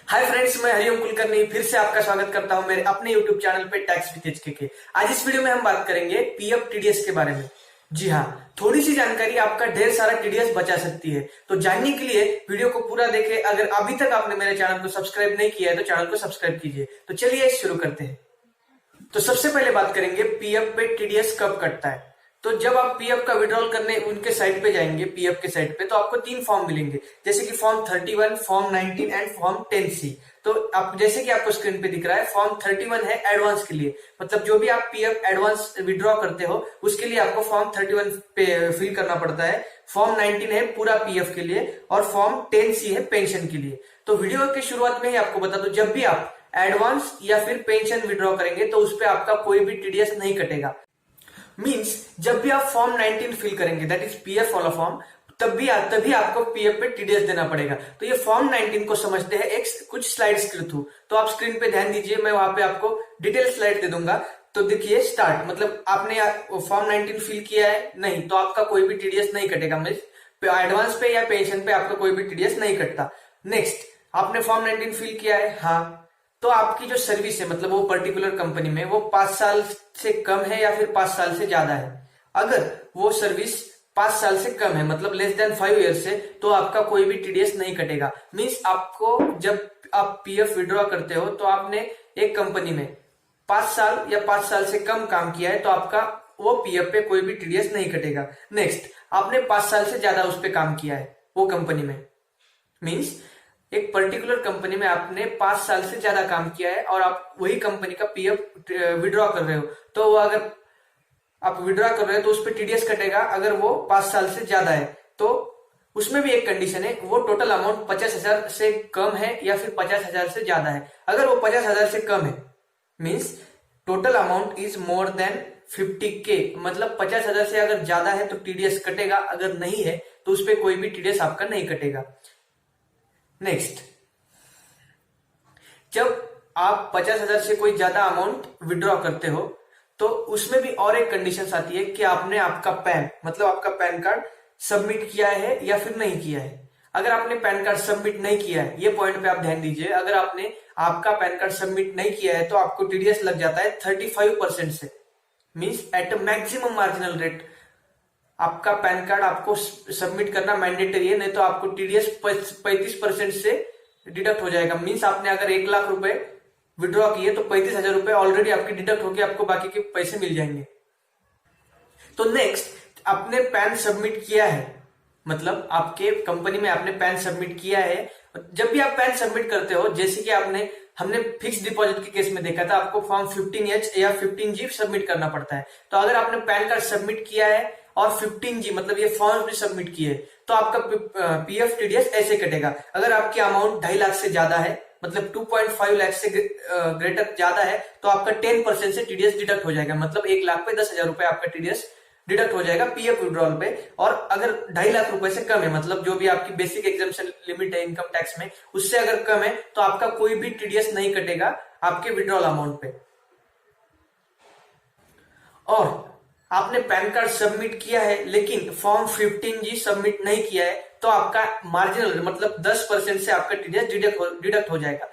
Hi friends, मैं हरिओम कुलकर्णी फिर से आपका स्वागत करता हूं मेरे अपने यूट्यूब चैनल पे टैक्स विद एचके के। आज इस वीडियो में हम बात करेंगे पीएफ टीडीएस के बारे में। जी हाँ, थोड़ी सी जानकारी आपका ढेर सारा टीडीएस बचा सकती है। तो जानने के लिए वीडियो को पूरा देखें। अगर अभी तक आपने मेरे चैनल को सब्सक्राइब नहीं किया है तो चैनल को सब्सक्राइब कीजिए। तो चलिए शुरू करते हैं। तो सबसे पहले बात करेंगे पीएफ पे टीडीएस कब कटता है। तो जब आप पीएफ का विड्रॉल करने उनके साइट पे जाएंगे, पीएफ के साइट पे, तो आपको 3 फॉर्म मिलेंगे, जैसे कि form 31, form 19 and form 10C। तो आप जैसे कि आपको स्क्रीन पे दिख रहा है, फॉर्म 31 है एडवांस के लिए, मतलब जो भी आप पीएफ एडवांस विड्रॉ करते हो उसके लिए आपको फॉर्म 31 पे फिल करना पड़ता है। फॉर्म 19 है पूरा पीएफ के लिए और फॉर्म 10C है पेंशन के लिए। तो वीडियो की शुरुआत में ही आपको बता दो, जब भी आप एडवांस या फिर पेंशन विड्रॉ करेंगे तो उस पर आपका कोई भी टीडीएस नहीं कटेगा। मींस जब भी आप फॉर्म 19 फिल करेंगे, दैट इज पीएफ वाला फॉर्म, तभी आपको पीएफ पे टीडीएस देना पड़ेगा। तो ये फॉर्म 19 को समझते हैं एक कुछ स्लाइड्स के थ्रू। तो आप स्क्रीन पे ध्यान दीजिए, मैं वहां पे आपको डिटेल स्लाइड दे दूंगा। तो देखिए स्टार्ट, मतलब आपने फॉर्म 19 फिल किया है नहीं तो आपका कोई भी टीडीएस नहीं कटेगा। मींस एडवांस पे या पेंशन पे आपका कोई भी टीडीएस नहीं कटता। नेक्स्ट, आपने फॉर्म 19 फिल किया है, हाँ, तो आपकी जो सर्विस है, मतलब वो पर्टिकुलर कंपनी में वो 5 साल से कम है या फिर 5 साल से ज्यादा है। अगर वो सर्विस 5 साल से कम है, मतलब लेस देन 5 ईयर से, तो आपका कोई भी टीडीएस नहीं कटेगा। मींस आपको जब आप पीएफ विड्रॉ करते हो तो आपने एक कंपनी में 5 साल या 5 साल से कम काम किया है तो आपका वो पीएफ पे कोई भी टीडीएस नहीं कटेगा। नेक्स्ट, आपने 5 साल से ज्यादा उस पर काम किया है वो कंपनी में, मीन्स एक पर्टिकुलर कंपनी में आपने 5 साल से ज्यादा काम किया है और आप वही कंपनी का पीएफ विड्रॉ कर रहे हो, तो अगर आप विड्रॉ कर रहे हो तो उस पर टीडीएस कटेगा। अगर वो 5 साल से ज्यादा है तो उसमें भी एक कंडीशन है, वो टोटल अमाउंट 50,000 से कम है या फिर 50,000 से ज्यादा है। अगर वो 50,000 से कम है, means total amount is more than 50K, मतलब 50,000 से अगर ज्यादा है तो टीडीएस कटेगा, अगर नहीं है तो उस पर कोई भी टीडीएस आपका नहीं कटेगा। नेक्स्ट, जब आप 50,000 से कोई ज्यादा अमाउंट विड्रॉ करते हो तो उसमें भी और एक कंडीशन आती है कि आपने आपका पैन, मतलब आपका पैन कार्ड सबमिट किया है या फिर नहीं किया है। अगर आपने पैन कार्ड सबमिट नहीं किया है, ये पॉइंट पे आप ध्यान दीजिए, अगर आपने आपका पैन कार्ड सबमिट नहीं किया है तो आपको टीडीएस लग जाता है 35% से, means at maximum marginal rate. आपका पैन कार्ड आपको सबमिट करना मैंडेटरी है, नहीं तो आपको टीडीएस 35% से डिडक्ट हो जाएगा। मीन्स आपने अगर 1 लाख रुपए विड्रॉ किए तो 35,000 रुपए ऑलरेडी आपके डिडक्ट होकर आपको बाकी के पैसे मिल जाएंगे। तो नेक्स्ट, आपने पैन सबमिट किया है, मतलब आपके कंपनी में आपने पैन सबमिट किया है। जब भी आप पैन सबमिट करते हो, जैसे कि हमने फिक्स डिपॉजिट के केस में देखा था, आपको फॉर्म 15H या 15G सबमिट करना पड़ता है। तो अगर आपने पैन कार्ड सबमिट किया है और 15G, मतलब ये फॉर्म भी सबमिट किए, तो आपका पीएफ टीडीएस ऐसे कटेगा। अगर आपकी अमाउंट 2.5 लाख से ज्यादा है, मतलब 2.5 लाख से ग्रेटर ज्यादा है, तो आपका 10% से टीडीएस डिडक्ट हो जाएगा, मतलब 1 लाख पे 10,000 रुपए आपका टीडीएस डिडक्ट हो जाएगा पीएफ विड्रॉल पे। और अगर 2.5 लाख रुपए से कम है, मतलब जो भी आपकी बेसिक एग्जाम्पशन लिमिट है इनकम टैक्स में, उससे अगर कम है तो आपका कोई भी टीडीएस नहीं कटेगा आपके विड्रॉल अमाउंट पे। और आपने पैन कार्ड सबमिट किया है लेकिन फॉर्म 15G सबमिट नहीं किया है तो आपका मार्जिनल, मतलब 10% से आपका टीडीएस डिडक्ट हो जाएगा।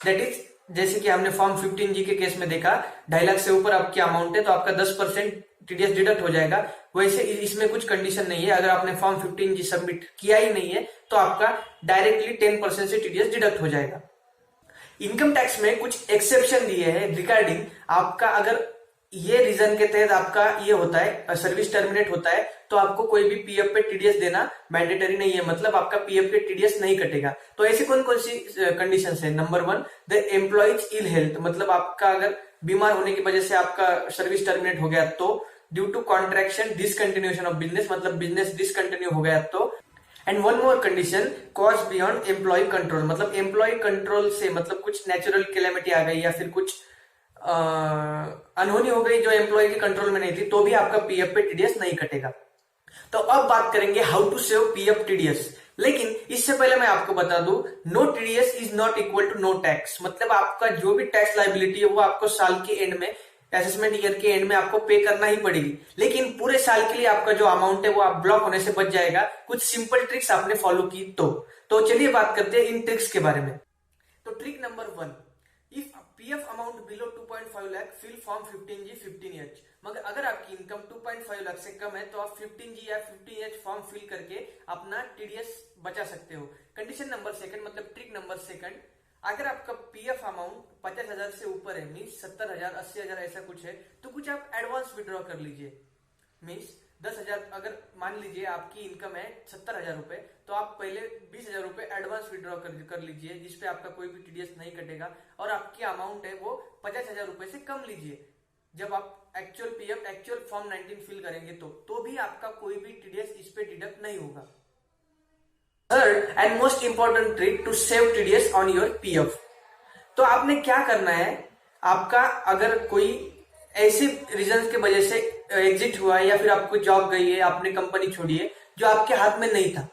दैट इज, जैसे कि हमने फॉर्म 15G के केस में देखा, 2.5 लाख से ऊपर आपकी अमाउंट है तो आपका 10% टीडीएस डिडक्ट हो जाएगा। वैसे इसमें कुछ कंडीशन नहीं है, अगर आपने फॉर्म 15G सबमिट किया ही नहीं है तो आपका डायरेक्टली 10% से टीडीएस डिडक्ट हो जाएगा। इनकम टैक्स में कुछ एक्सेप्शन दिए हैं रिगार्डिंग आपका, अगर ये रीजन के तहत आपका ये होता है, सर्विस टर्मिनेट होता है, तो आपको कोई भी पीएफ पे टीडीएस देना मैंडेटरी नहीं है, मतलब आपका पीएफ पे टीडीएस नहीं कटेगा। तो ऐसी कौन कौन सी कंडीशंस है? Number 1, the employee's ill health, मतलब आपका अगर बीमार होने की वजह से आपका सर्विस टर्मिनेट हो गया तो, due to contraction discontinuation of business, मतलब बिजनेस डिसकंटिन्यू हो गया तो। And one more condition, cause beyond employ control, मतलब एम्प्लॉय कंट्रोल से, मतलब कुछ नेचुरल कैलेमिटी आ गई या फिर कुछ अनहोनी हो गई जो एम्प्लॉय के कंट्रोल में नहीं थी, तो भी आपका पीएफ पे टीडीएस नहीं कटेगा। तो अब बात करेंगे how to save PF TDS. लेकिन इससे पहले मैं आपको बता दूं, no TDS is not equal to no tax, मतलब आपका जो भी टैक्स लायबिलिटी है वो आपको साल के एंड में, असेसमेंट ईयर के एंड में आपको पे करना ही पड़ेगी। लेकिन पूरे साल के लिए आपका जो अमाउंट है वो आप ब्लॉक होने से बच जाएगा, कुछ सिंपल ट्रिक्स आपने फॉलो की तो चलिए बात करते हैं इन ट्रिक्स के बारे में। तो trick number 1, if PF amount below 2.5 lakh fill form 15G 15H। मगर अगर आपकी इनकम 2.5 लाख से कम है तो आप 15G या 15H फॉर्म फिल करके अपना टीडीएस बचा सकते हो। कंडीशन नंबर 2 मतलब ट्रिक नंबर 2, अगर आपका पीएफ अमाउंट 50,000 से ऊपर है, मीन्स 70,000 80,000 ऐसा कुछ है, तो कुछ आप एडवांस विड्रॉ कर लीजिए। मीन्स 10,000, अगर मान लीजिए आपकी इनकम है 70,000 रुपए, तो आप पहले 20,000 रुपए एडवांस विड्रॉ कर लीजिए, जिसपे आपका कोई भी टीडीएस नहीं कटेगा, और आपकी अमाउंट है वो 50,000 रुपए से कम लीजिए। जब आप actual PF actual form 19 fill करेंगे तो भी आपका कोई भी टीडीएस इस पे डिडक्ट नहीं होगा। Third and most important trick to save TDS on your PF. तो आपने क्या करना है, आपका अगर कोई ऐसे रीजन के वजह से एग्जिट हुआ है या फिर आपको जॉब गई है, आपने कंपनी छोड़ी है जो आपके हाथ में नहीं था,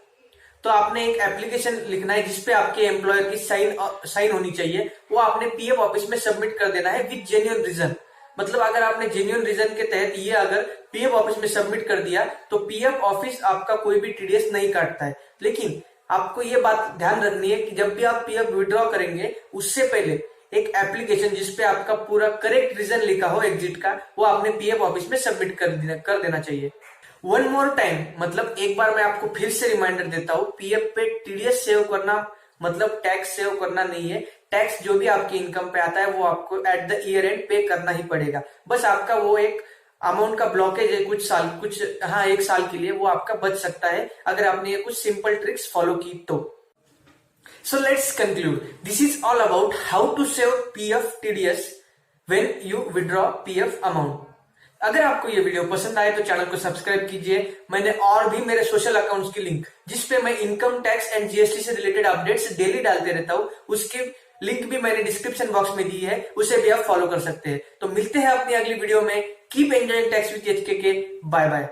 तो आपने एक एप्लीकेशन लिखना है जिसपे आपके एम्प्लॉयर की साइन होनी चाहिए। वो आपने पीएफ ऑफिस में सबमिट कर देना है विद जेन्युइन रीजन। मतलब अगर आपने जेन्युइन रीजन के तहत ये अगर पीएफ ऑफिस में सबमिट कर दिया तो पीएफ ऑफिस आपका कोई भी टीडीएस नहीं काटता है। लेकिन आपको ये बात ध्यान रखनी है कि जब भी आप पीएफ विड्रॉ करेंगे उससे पहले एक एप्लीकेशन जिसपे आपका पूरा करेक्ट रीजन लिखा हो एग्जिट का, वो आपने पीएफ ऑफिस में सबमिट कर देना चाहिए। वन मोर टाइम, मतलब एक बार मैं आपको फिर से रिमाइंडर देता हूँ, पीएफ पे टीडीएस सेव करना मतलब टैक्स सेव करना नहीं है। टैक्स जो भी आपकी इनकम पे आता है वो आपको एट द ईयर एंड पे करना ही पड़ेगा। बस आपका वो एक अमाउंट का ब्लॉकेज है एक साल के लिए, वो आपका बच सकता है अगर आपने ये कुछ सिंपल ट्रिक्स फॉलो की तो। So let's conclude. This is all about how to save PF TDS when you withdraw PF amount. अगर आपको ये वीडियो पसंद आए तो चैनल को सब्सक्राइब कीजिए। मैंने और भी मेरे सोशल अकाउंट्स की लिंक, जिसपे मैं इनकम टैक्स एंड जीएसटी से रिलेटेड अपडेट्स डेली डालते रहता हूँ, उसकी लिंक भी मैंने डिस्क्रिप्शन बॉक्स में दी है, उसे भी आप फॉलो कर सकते हैं। तो मिलते हैं अपनी अगली वीडियो में। Keep enjoying tax with HK. Bye bye.